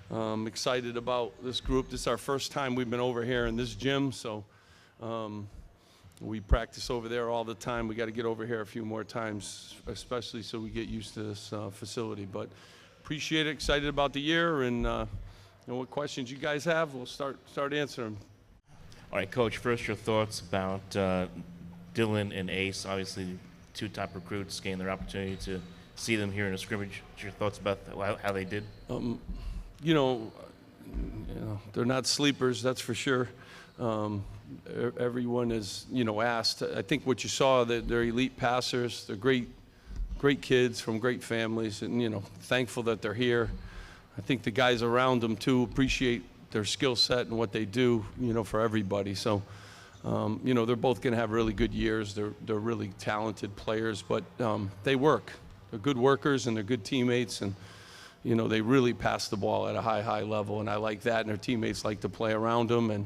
Excited about this group. This is our first time we've been over here in this gym, so we practice over there all the time. We got to get over here a few more times, especially so we get used to this facility. But appreciate it, excited about the year, and what questions you guys have, we'll start answering them. All right, Coach, first your thoughts about Dylan and Ace, obviously two top recruits, getting their opportunity to see them here in a scrimmage. What's your thoughts about how they did? They're not sleepers, that's for sure. Everyone is, asked. I think what you saw, that they're elite passers. They're great kids from great families, and, thankful that they're here. I think the guys around them, too, appreciate their skill set and what they do, for everybody. So, they're both going to have really good years. They're really talented players, but they work. They're good workers, and they're good teammates, and they really pass the ball at a high level, and I like that, and their teammates like to play around them, and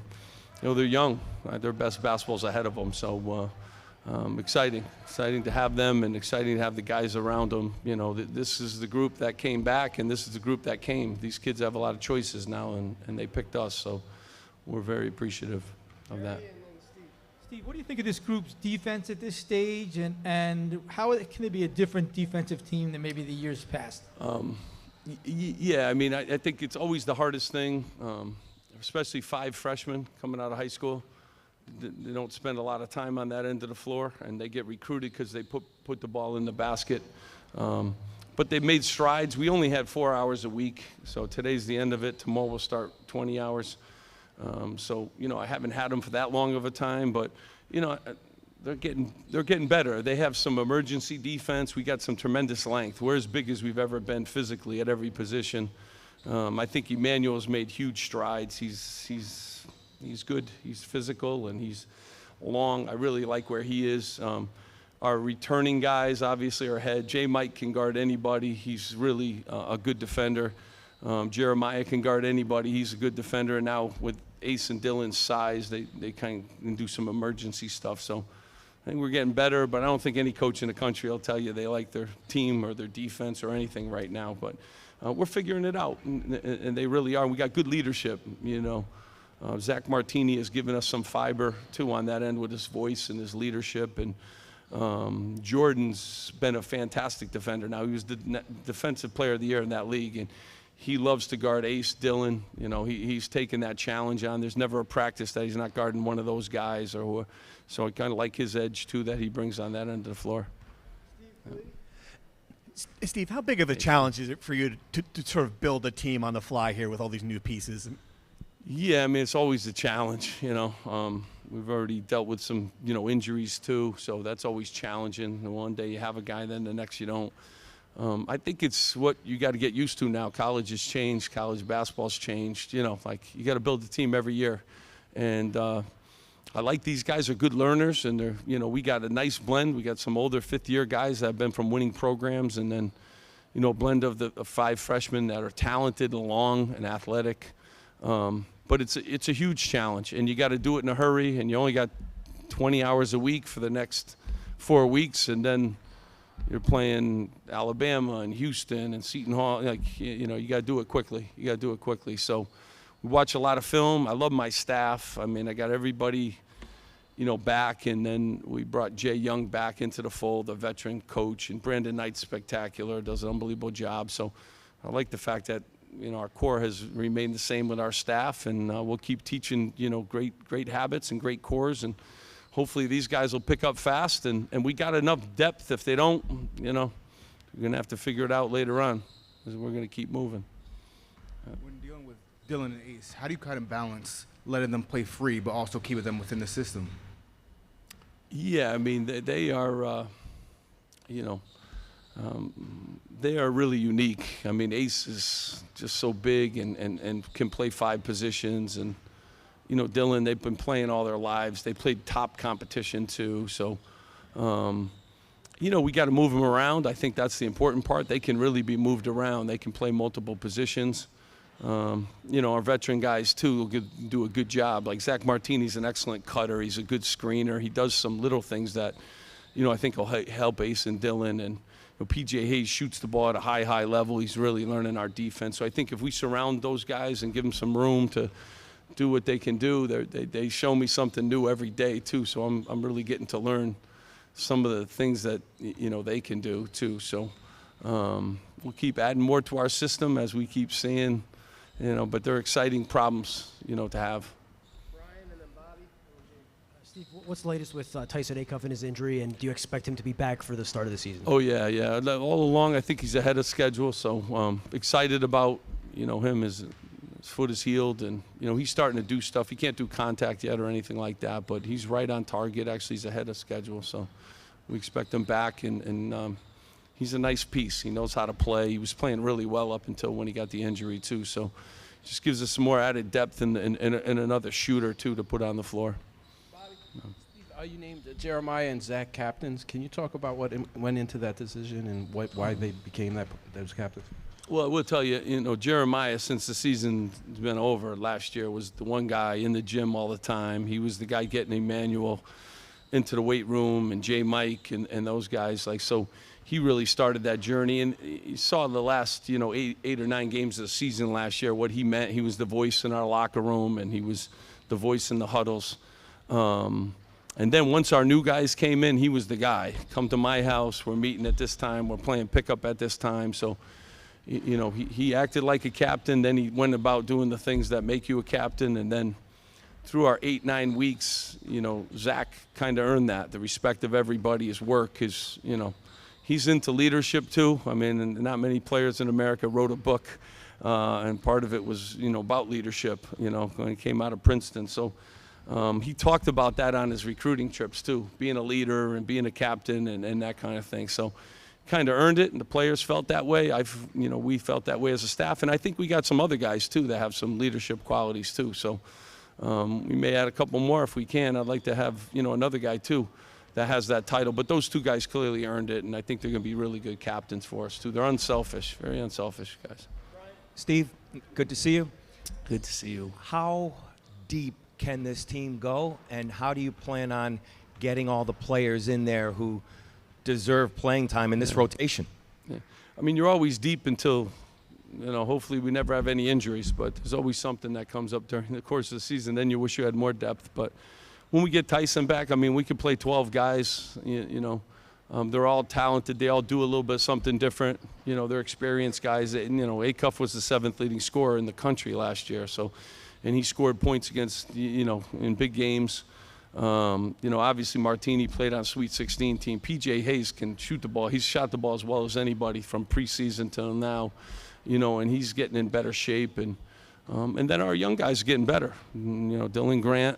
they're young. Their best basketball's ahead of them, so exciting to have them, and exciting to have the guys around them. This is the group that came back, and this is the group that came. These kids have a lot of choices now, and they picked us, so we're very appreciative of that. Steve, what do you think of this group's defense at this stage, and how can it be a different defensive team than maybe the years past? Yeah, I think it's always the hardest thing, especially 5 freshmen coming out of high school. They don't spend a lot of time on that end of the floor, and they get recruited because they put the ball in the basket. But they've made strides. We only had 4 hours a week, so today's the end of it. Tomorrow we'll start 20 hours. I haven't had them for that long of a time, but, they're getting better. They have some emergency defense. We got some tremendous length. We're as big as we've ever been physically at every position. I think Emmanuel's made huge strides. He's good. He's physical, and he's long. I really like where he is. Our returning guys obviously are ahead. Mike can guard anybody. He's really a good defender. Jeremiah can guard anybody. He's a good defender. And now with Ace and Dylan's size, they kind of can do some emergency stuff. So I think we're getting better, but I don't think any coach in the country will tell you they like their team or their defense or anything right now. But we're figuring it out, and they really are. We got good leadership, Zach Martini has given us some fiber, too, on that end with his voice and his leadership. And Jordan's been a fantastic defender. Now, he was the defensive player of the year in that league, and he loves to guard Ace, Dylan. He's taken that challenge on. There's never a practice that he's not guarding one of those guys. So I kind of like his edge, too, that he brings on that end of the floor. Steve, how big of a challenge is it for you to sort of build a team on the fly here with all these new pieces? Yeah, it's always a challenge, We've already dealt with some, injuries, too, so that's always challenging. And one day you have a guy, then the next you don't. I think it's what you got to get used to now. College has changed. College basketball's changed. You got to build a team every year. And I like these guys are good learners, and they're, we got a nice blend. We got some older fifth-year guys that have been from winning programs, and then, a blend of the 5 freshmen that are talented and long and athletic. But it's a huge challenge, and you got to do it in a hurry, and you only got 20 hours a week for the next 4 weeks, and then you're playing Alabama and Houston and Seton Hall. You got to do it quickly. So we watch a lot of film. I love my staff. I got everybody, back, and then we brought Jay Young back into the fold, a veteran coach, and Brandon Knight's spectacular, does an unbelievable job. So I like the fact that, our core has remained the same with our staff, and we'll keep teaching, great habits and great cores, and hopefully these guys will pick up fast, and we got enough depth. If they don't, we're going to have to figure it out later on, because we're going to keep moving. When dealing with Dylan and Ace, how do you kind of balance letting them play free but also keeping them within the system? Yeah, they are, they are really unique. Ace is just so big and can play 5 positions, and Dylan, they've been playing all their lives. They played top competition, too. So, we got to move them around. I think that's the important part. They can really be moved around. They can play multiple positions. Our veteran guys, too, will do a good job. Like Zach Martini's an excellent cutter. He's a good screener. He does some little things that, I think will help Ace and Dylan. And P.J. Hayes shoots the ball at a high level. He's really learning our defense. So I think if we surround those guys and give them some room to do what they can do, they show me something new every day too. So I'm really getting to learn some of the things that they can do too. So we'll keep adding more to our system as we keep seeing, but they're exciting problems, to have. Steve, what's the latest with Tyson Acuff and his injury, and do you expect him to be back for the start of the season? Oh, yeah. All along, I think he's ahead of schedule, so excited about, him. His foot is healed, and, he's starting to do stuff. He can't do contact yet or anything like that, but he's right on target. Actually, he's ahead of schedule, so we expect him back, and he's a nice piece. He knows how to play. He was playing really well up until when he got the injury, too, so just gives us some more added depth and another shooter, too, to put on the floor. Steve, you named Jeremiah and Zach captains. Can you talk about what went into that decision and why they became those captains? Well, I will tell you, Jeremiah, since the season's been over last year, was the one guy in the gym all the time. He was the guy getting Emmanuel into the weight room, and J. Mike and those guys. So he really started that journey. And you saw the last, 8 or 9 games of the season last year, what he meant. He was the voice in our locker room, and he was the voice in the huddles. And then once our new guys came in, he was the guy. Come to my house. We're meeting at this time. We're playing pickup at this time. So, he acted like a captain. Then he went about doing the things that make you a captain. And then through our 8-9 weeks, Zach kind of earned that. The respect of everybody, his work, he's into leadership too. I mean, and not many players in America wrote a book. And part of it was, about leadership, when he came out of Princeton. So, he talked about that on his recruiting trips too, being a leader and being a captain and that kind of thing. So kind of earned it, and the players felt that way. We felt that way as a staff, and I think we got some other guys too that have some leadership qualities too. So we may add a couple more if we can. I'd like to have, another guy too that has that title. But those 2 guys clearly earned it, and I think they're going to be really good captains for us too. They're unselfish, very unselfish guys. Steve, good to see you. Good to see you. How deep can this team go, and how do you plan on getting all the players in there who deserve playing time in this rotation? Yeah. I mean, you're always deep until, hopefully we never have any injuries, but there's always something that comes up during the course of the season. Then you wish you had more depth. But when we get Tyson back, I mean, we could play 12 guys, they're all talented. They all do a little bit of something different. They're experienced guys. And, Acuff was the 7th leading scorer in the country last year. So, and he scored points against, in big games. Obviously Martini played on Sweet 16 team. P.J. Hayes can shoot the ball. He's shot the ball as well as anybody from preseason till now, and he's getting in better shape. And then our young guys are getting better. Dylan Grant,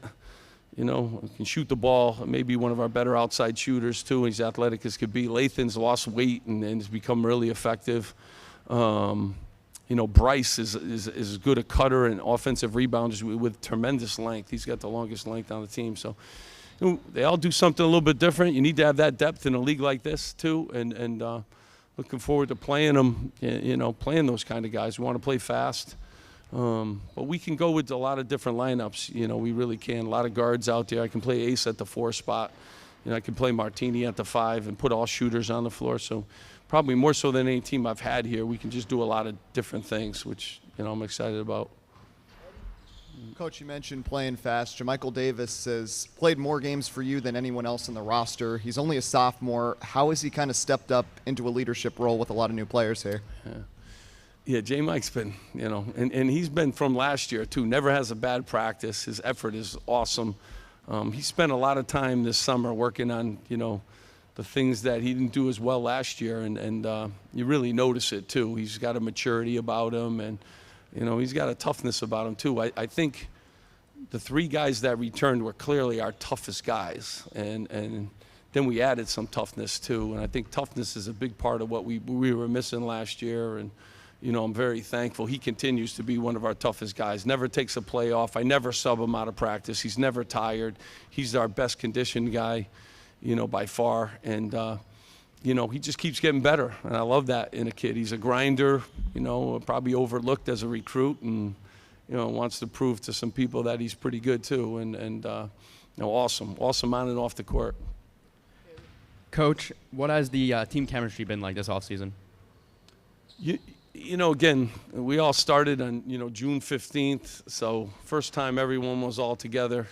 can shoot the ball. Maybe one of our better outside shooters too. He's athletic as could be. Lathan's lost weight and has become really effective. Bryce is as good a cutter and offensive rebounder with tremendous length. He's got the longest length on the team. So they all do something a little bit different. You need to have that depth in a league like this too. And looking forward to playing them, playing those kind of guys. We want to play fast. But we can go with a lot of different lineups. We really can. A lot of guards out there. I can play Ace at the 4 spot. I can play Martini at the 5 and put all shooters on the floor. So probably more so than any team I've had here, we can just do a lot of different things, which, I'm excited about. Coach, you mentioned playing fast. Jamichael Davis has played more games for you than anyone else in the roster. He's only a sophomore. How has he kind of stepped up into a leadership role with a lot of new players here? Yeah, J. Mike's been, and he's been from last year too. Never has a bad practice. His effort is awesome. He spent a lot of time this summer working on, the things that he didn't do as well last year, and you really notice it too. He's got a maturity about him, and he's got a toughness about him too. I think the 3 guys that returned were clearly our toughest guys, and then we added some toughness too. And I think toughness is a big part of what we were missing last year. And I'm very thankful. He continues to be one of our toughest guys. Never takes a play off. I never sub him out of practice. He's never tired. He's our best conditioned guy, by far. And, he just keeps getting better. And I love that in a kid. He's a grinder, probably overlooked as a recruit, and, wants to prove to some people that he's pretty good too. And awesome on and off the court. Coach, what has the team chemistry been like this offseason? You know, again, we all started on, June 15th. So first time everyone was all together,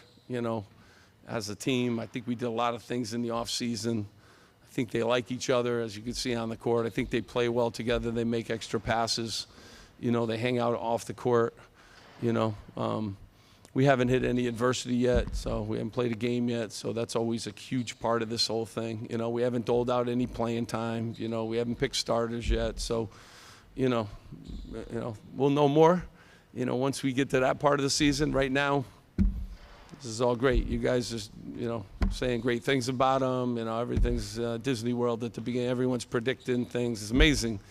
as a team. I think we did a lot of things in the off season. I think they like each other, as you can see on the court. I think they play well together. They make extra passes. They hang out off the court. We haven't hit any adversity yet, so we haven't played a game yet. So that's always a huge part of this whole thing. We haven't doled out any playing time. We haven't picked starters yet. So, we'll know more, once we get to that part of the season. Right now, this is all great. You guys are, saying great things about them. Everything's Disney World at the beginning. Everyone's predicting things. It's amazing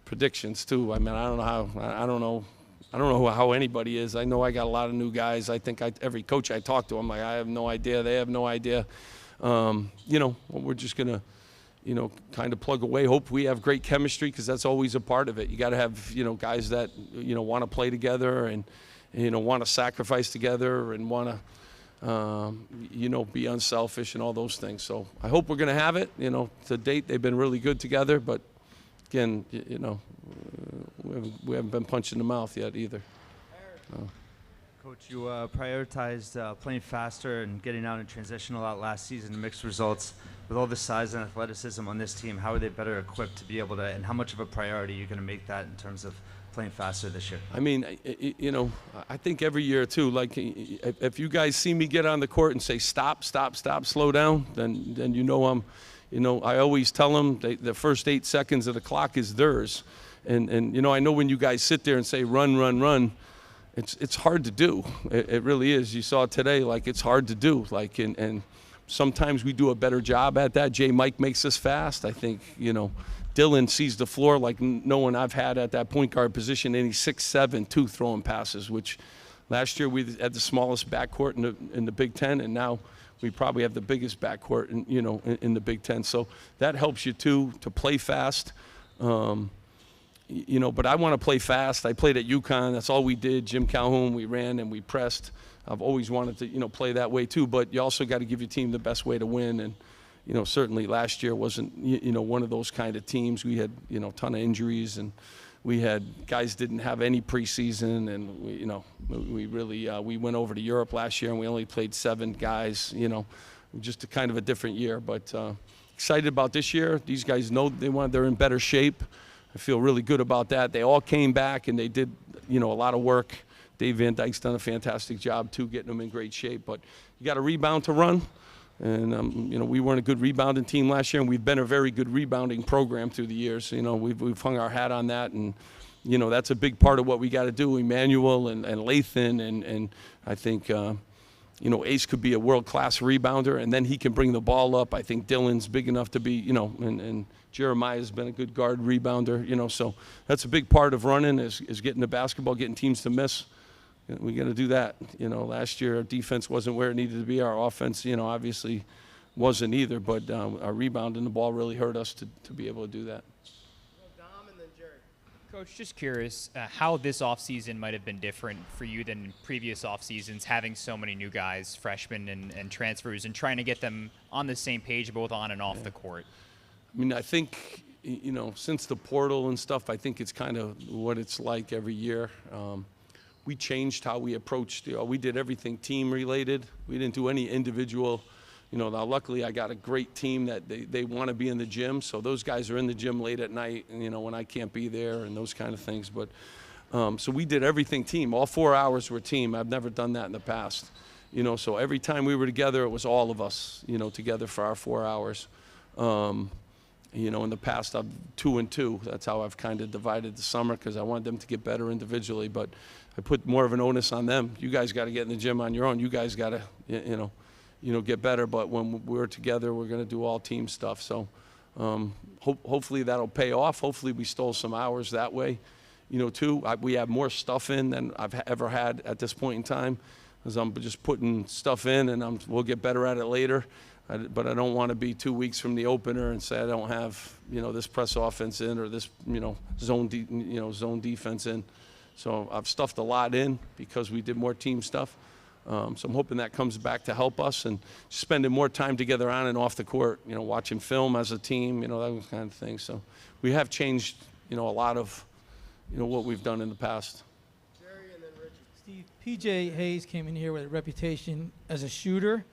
predictions too. I mean, I don't know how anybody is. I know I got a lot of new guys. I think every coach I talk to, I'm like, I have no idea. They have no idea. We're just gonna, kind of plug away. Hope we have great chemistry, because that's always a part of it. You got to have, guys that, want to play together and, want to sacrifice together and want to, be unselfish and all those things. So I hope we're going to have it. To date, they've been really good together. But again, we haven't been punched in the mouth yet either. Coach, you prioritized playing faster and getting out in transition a lot last season in mixed results. With all the size and athleticism on this team, how are they better equipped to be able to, and how much of a priority are you going to make that in terms of playing faster this year? I mean, I think every year too, like if you guys see me get on the court and say, stop, slow down, then I always tell them the first 8 seconds of the clock is theirs. And I know when you guys sit there and say, run, it's hard to do. It really is. You saw today, like, it's hard to do. Like, and sometimes we do a better job at that. Mike makes us fast. I think, Dylan sees the floor like no one I've had at that point guard position, and he's 6'7", 2 throwing passes, which last year we had the smallest backcourt in the Big Ten, and now we probably have the biggest backcourt in the Big Ten. So that helps you too, to play fast. But I want to play fast. I played at UConn. That's all we did. Jim Calhoun, we ran and we pressed. I've always wanted to, play that way too. But you also got to give your team the best way to win. And, certainly last year wasn't, one of those kind of teams. We had, a ton of injuries, and we had guys didn't have any preseason. And, we really, we went over to Europe last year and we only played 7 guys, just a kind of a different year. But excited about this year. These guys know they're in better shape. I feel really good about that. They all came back and they did, a lot of work. Dave Van Dyke's done a fantastic job too, getting them in great shape. But you got to rebound to run. And, we weren't a good rebounding team last year, and we've been a very good rebounding program through the years. We've hung our hat on that, and, that's a big part of what we got to do. Emmanuel and Lathan, and I think, Ace could be a world-class rebounder, and then he can bring the ball up. I think Dylan's big enough to be, and Jeremiah's been a good guard rebounder, so that's a big part of running is getting the basketball, getting teams to miss. We got to do that. Last year our defense wasn't where it needed to be. Our offense, obviously wasn't either, but our rebounding the ball really hurt us to be able to do that. Coach, just curious how this offseason might have been different for you than previous off seasons, having so many new guys, freshmen and transfers, and trying to get them on the same page both on and off the court. I mean, I think, since the portal and stuff, I think it's kind of what it's like every year. We changed how we approached. We did everything team related. We didn't do any individual. Now luckily I got a great team that they want to be in the gym. So those guys are in the gym late at night, and, when I can't be there and those kind of things. But so we did everything team. All 4 hours were team. I've never done that in the past. So every time we were together, it was all of us, together for our 4 hours. In the past, I'm 2 and 2. That's how I've kind of divided the summer, because I wanted them to get better individually. But I put more of an onus on them. You guys got to get in the gym on your own. You guys got to, get better. But when we're together, we're going to do all team stuff. So hopefully that'll pay off. Hopefully we stole some hours that way. Too. We have more stuff in than I've ever had at this point in time, because I'm just putting stuff in, and we'll get better at it later. But I don't want to be 2 weeks from the opener and say I don't have, this press offense in, or this, zone defense in. So I've stuffed a lot in because we did more team stuff. So I'm hoping that comes back to help us and spending more time together on and off the court, watching film as a team, that kind of thing. So we have changed, a lot of, what we've done in the past. Steve, PJ Hayes came in here with a reputation as a shooter.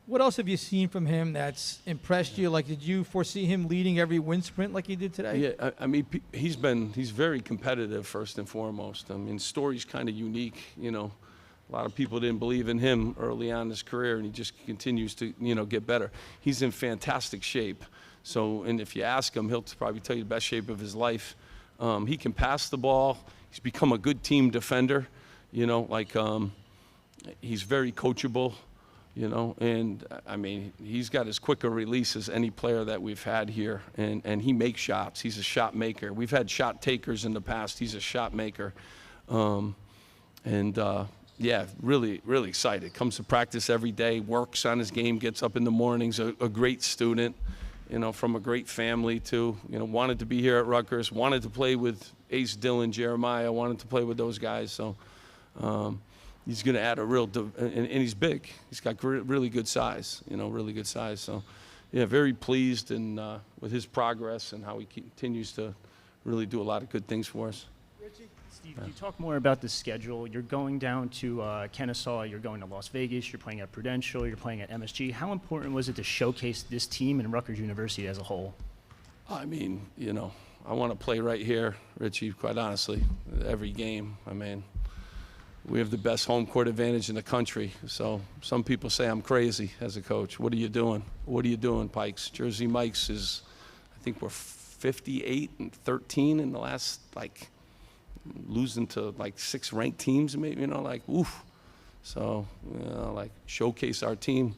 What else have you seen from him that's impressed you? Like, did you foresee him leading every wind sprint like he did today? Yeah, I mean, he's very competitive first and foremost. I mean, story's kind of unique, A lot of people didn't believe in him early on in his career, and he just continues to, get better. He's in fantastic shape. So, and if you ask him, he'll probably tell you the best shape of his life. He can pass the ball. He's become a good team defender. He's very coachable, and I mean, he's got as quick a release as any player that we've had here, and he makes shots. He's a shot maker. We've had shot takers in the past. He's a shot maker. Yeah, really, really excited. Comes to practice every day, works on his game, gets up in the mornings, a great student, from a great family too. Wanted to be here at Rutgers, wanted to play with Ace, Dylan, Jeremiah, wanted to play with those guys. So he's going to add a real, and he's big. He's got really good size, really good size. So yeah, very pleased and with his progress and how he continues to really do a lot of good things for us. Steve, can you talk more about the schedule? You're going down to Kennesaw, you're going to Las Vegas, you're playing at Prudential, you're playing at MSG. How important was it to showcase this team and Rutgers University as a whole? I mean, I want to play right here, Richie, quite honestly, every game. I mean, we have the best home court advantage in the country. So some people say I'm crazy as a coach. What are you doing? What are you doing, Pikes? Jersey Mike's is, I think we're 58-13 in the last, losing to 6 ranked teams, maybe, oof. So, showcase our team.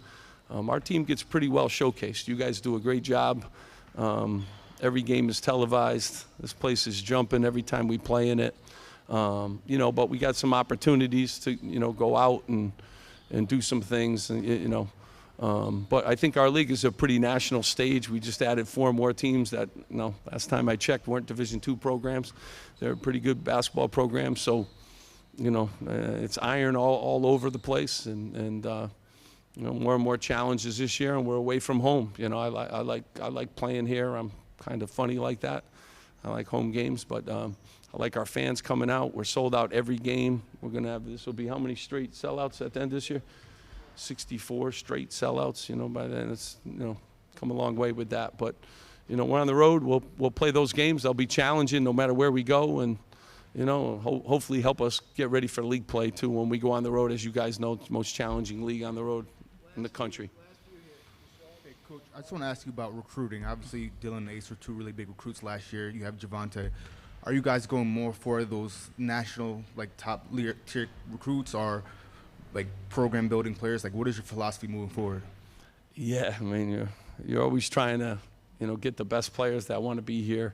Our team gets pretty well showcased. You guys do a great job. Every game is televised. This place is jumping every time we play in it. But we got some opportunities to, go out and do some things, but I think our league is a pretty national stage. We just added 4 more teams that, last time I checked, weren't Division II programs. They're a pretty good basketball program. So, it's iron all over the place, and more and more challenges this year, and we're away from home. I like playing here. I'm kind of funny like that. I like home games, but I like our fans coming out. We're sold out every game. We're gonna have, this will be how many straight sellouts at the end of this year? 64 straight sellouts, by then it's, come a long way with that. But, we're on the road. We'll play those games. They'll be challenging no matter where we go, and, hopefully help us get ready for league play too when we go on the road. As you guys know, it's the most challenging league on the road in the country. Hey, Coach, I just want to ask you about recruiting. Obviously, Dylan and Ace were 2 really big recruits last year. You have Javante. Are you guys going more for those national, top tier recruits, or program building players? What is your philosophy moving forward? Yeah, I mean, you're always trying to, get the best players that want to be here.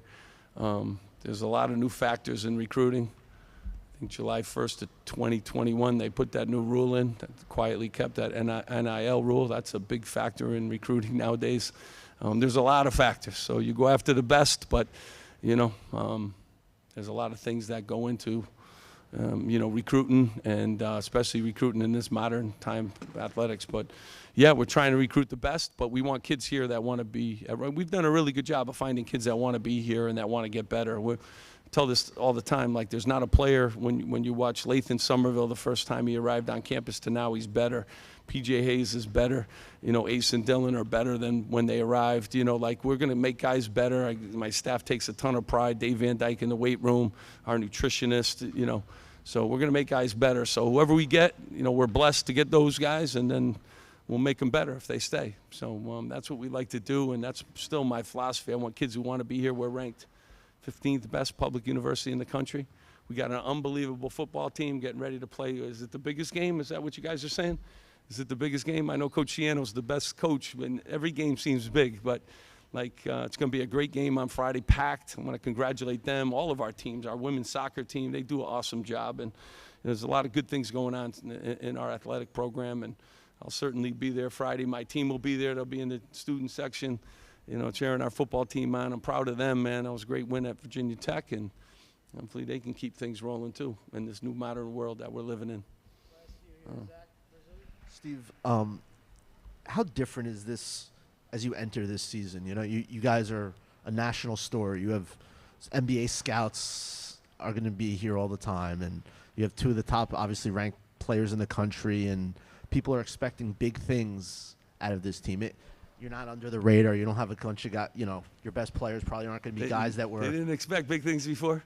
There's a lot of new factors in recruiting. I think July 1st of 2021, they put that new rule in that quietly kept that NIL rule. That's a big factor in recruiting nowadays. There's a lot of factors. So you go after the best, but, there's a lot of things that go into recruiting, and especially recruiting in this modern time of athletics. But yeah, we're trying to recruit the best, but we want kids here that want to be. We've done a really good job of finding kids that want to be here and that want to get better. We tell this all the time. There's not a player when you watch Lathan Somerville the first time he arrived on campus to now he's better. PJ Hayes is better. Ace and Dylan are better than when they arrived. We're going to make guys better. My staff takes a ton of pride. Dave Van Dyke in the weight room, our nutritionist, So we're going to make guys better. So whoever we get, we're blessed to get those guys, and then we'll make them better if they stay. So that's what we like to do, and that's still my philosophy. I want kids who want to be here. We're ranked 15th best public university in the country. We got an unbelievable football team getting ready to play. Is it the biggest game? Is that what you guys are saying? Is it the biggest game? I know Coach Ciano's the best coach, and every game seems big, but it's going to be a great game on Friday, packed. I want to congratulate them, all of our teams, our women's soccer team. They do an awesome job, and there's a lot of good things going on in our athletic program, and I'll certainly be there Friday. My team will be there. They'll be in the student section, cheering our football team on. I'm proud of them, man. That was a great win at Virginia Tech, and hopefully they can keep things rolling too in this new modern world that we're living in. Steve, how different is this as you enter this season? You know, you guys are a national story. You have NBA scouts are going to be here all the time, and you have two of the top, obviously, ranked players in the country, and people are expecting big things out of this team. You're not under the radar. You don't have a bunch of guys. You know, your best players probably aren't going to be guys that were. They didn't expect big things before.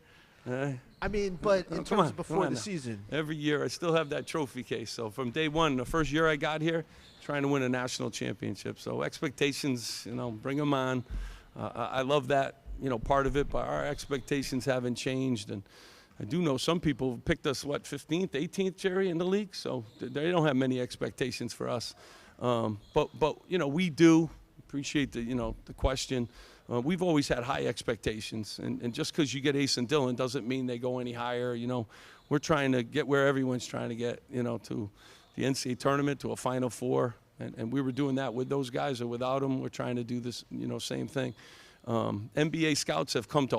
I mean, but in terms of before the season. Every year, I still have that trophy case. So from day one, the first year I got here, trying to win a national championship. So expectations, bring them on. I love that, part of it, but our expectations haven't changed. And I do know some people picked us, 15th, 18th, Jerry, in the league. So they don't have many expectations for us. But we do appreciate the question. We've always had high expectations, and just because you get Ace and Dillon doesn't mean they go any higher. We're trying to get where everyone's trying to get, to the NCAA tournament, to a Final Four, and we were doing that with those guys or without them. We're trying to do this, same thing. NBA scouts have come to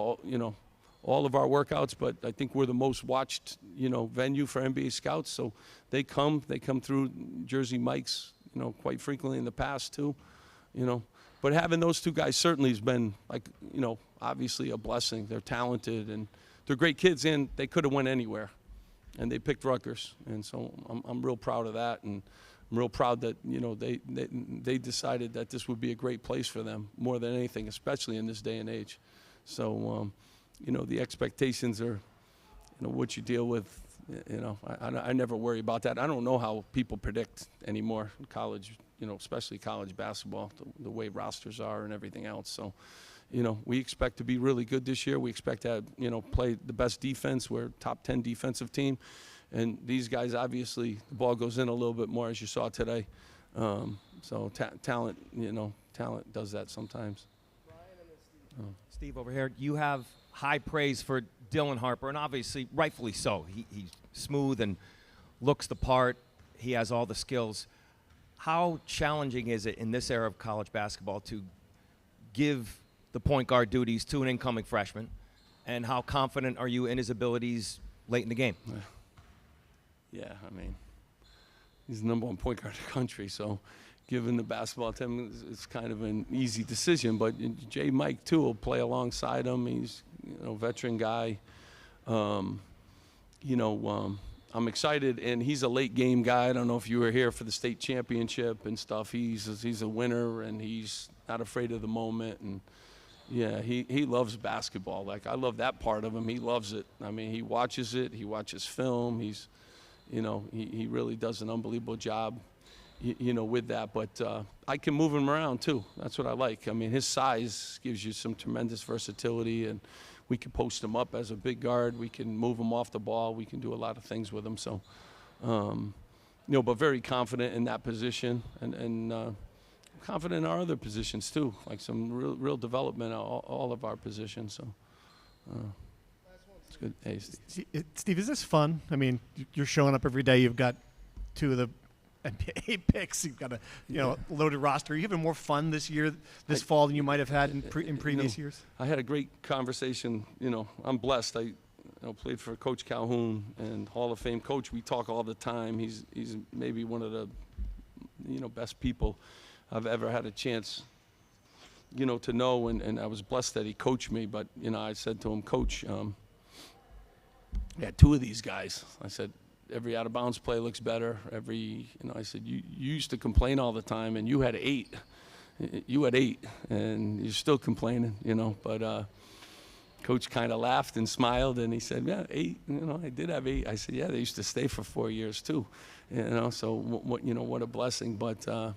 all of our workouts, but I think we're the most watched, venue for NBA scouts. So they come through Jersey Mike's, quite frequently in the past too, But having those two guys certainly has been, obviously a blessing. They're talented and they're great kids, and they could have went anywhere, and they picked Rutgers, and so I'm real proud of that, and I'm real proud that they decided that this would be a great place for them more than anything, especially in this day and age. So the expectations are, what you deal with. I never worry about that. I don't know how people predict anymore in college, especially college basketball, the way rosters are and everything else. So, we expect to be really good this year. We expect to, play the best defense. We're a top 10 defensive team. And these guys, obviously, the ball goes in a little bit more, as you saw today. So talent, talent does that sometimes. Steve, over here, you have high praise for Dylan Harper, and obviously, rightfully so. He's smooth and looks the part. He has all the skills. How challenging is it in this era of college basketball to give the point guard duties to an incoming freshman, and how confident are you in his abilities late in the game? Yeah, I mean, he's the #1 point guard in the country, so given the basketball team, it's kind of an easy decision. But J. Mike, too, will play alongside him. He's a veteran guy. I'm excited, and he's a late game guy. I don't know if you were here for the state championship and stuff. He's a winner, and he's not afraid of the moment. And yeah, he loves basketball. Like, I love that part of him. He loves it. I mean, he watches it. He watches film. He's, he really does an unbelievable job, with that. But I can move him around too. That's what I like. I mean, his size gives you some tremendous versatility, and we can post him up as a big guard. We can move him off the ball. We can do a lot of things with him. So, but very confident in that position, and confident in our other positions too, like some real development in all of our positions. So, it's good. Hey, Steve, is this fun? I mean, you're showing up every day. You've got two of the NBA picks. You've got a loaded roster. Are you having more fun this year, this fall, than you might have had in previous years? I had a great conversation. I'm blessed. I played for Coach Calhoun, and Hall of Fame coach. We talk all the time. He's maybe one of the best people I've ever had a chance to know, and I was blessed that he coached me. But I said to him, Coach, yeah, two of these guys. I said, every out of bounds play looks better. I said, you used to complain all the time, and you had 8. You had 8, and you're still complaining, But Coach kind of laughed and smiled, and he said, yeah, 8. I did have 8. I said, yeah, they used to stay for 4 years too. So what a blessing. But I'm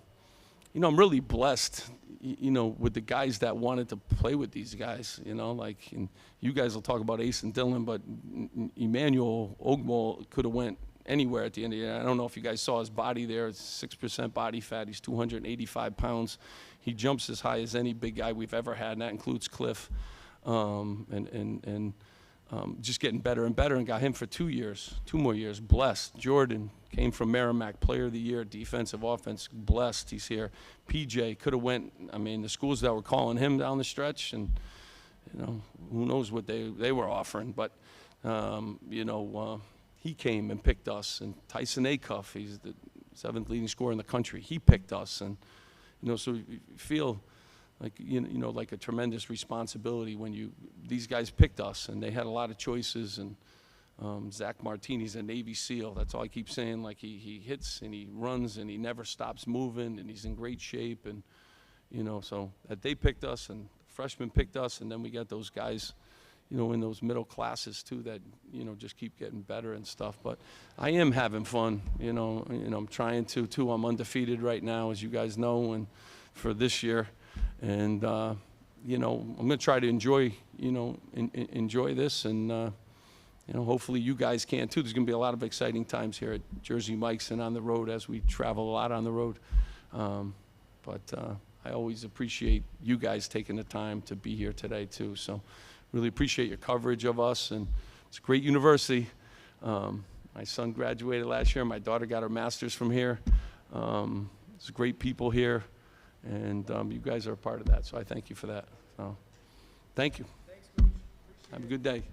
really blessed, with the guys that wanted to play with these guys, and you guys will talk about Ace and Dillon, but Emmanuel Ogmol could have went anywhere at the end of the year. I don't know if you guys saw his body there. It's 6% body fat. He's 285 pounds. He jumps as high as any big guy we've ever had, and that includes Cliff. Just getting better and better, and got him for 2 more years. Blessed. Jordan came from Merrimack, Player of the Year, defensive, offense. Blessed, he's here. PJ could have went. I mean, the schools that were calling him down the stretch, and who knows what they were offering. But he came and picked us. And Tyson Acuff, he's the 7th leading scorer in the country. He picked us, and so you feel like like a tremendous responsibility when these guys picked us, and they had a lot of choices. And Zach Martini's a Navy SEAL. That's all I keep saying. Like he hits and he runs and he never stops moving, and he's in great shape. And so that they picked us, and freshmen picked us, and then we got those guys, in those middle classes too that just keep getting better and stuff. But I am having fun. I'm trying to too. I'm undefeated right now, as you guys know, and for this year, and I'm gonna try to enjoy enjoy this, and hopefully you guys can too. There's gonna be a lot of exciting times here at Jersey Mike's and on the road as we travel a lot on the road. But I always appreciate you guys taking the time to be here today too. So really appreciate your coverage of us, and it's a great university. My son graduated last year. My daughter got her master's from here. It's great people here, and you guys are a part of that. So I thank you for that. So thank you. Thanks, Coach. Have a good day.